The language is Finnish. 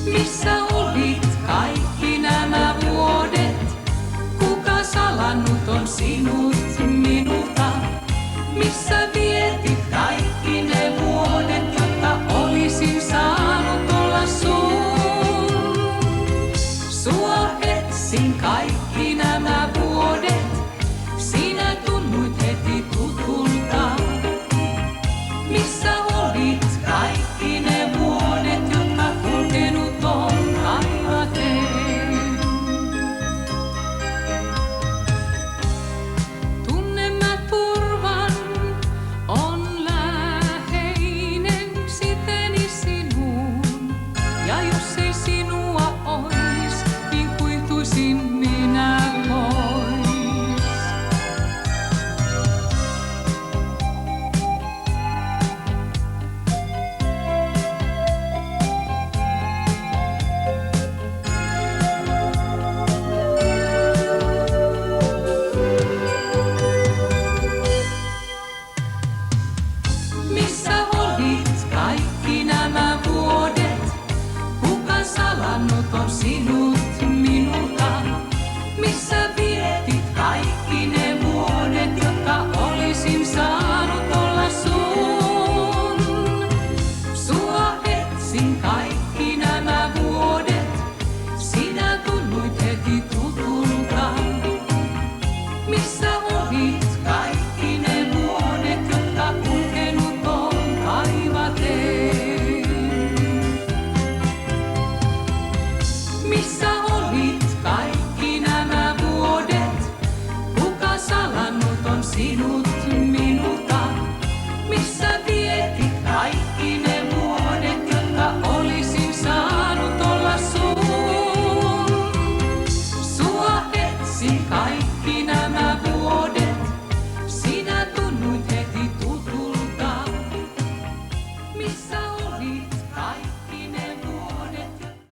Missä olit kaikki nämä vuodet? Kuka salannut on sinut minulta? Missä vietit kaikki ne vuodet, jotta olisin saanut olla sun? Sua etsin kaikki nämä vuodet, sinä tunnuit heti tutulta. Missä olit kaikki ne vuodet, jotka kulkenut on kaivaten? Tunnen mä turvan, on läheinen siteni sinuun. Ja jos ei sinua ois, niin kuihtuisin minä pois. Missä olit kaikki nämä vuodet? Kuka salannut on sinut minulta? Missä vietit kaikki ne vuodet, jotka olisin saanut olla sun? Sua etsin kaikki.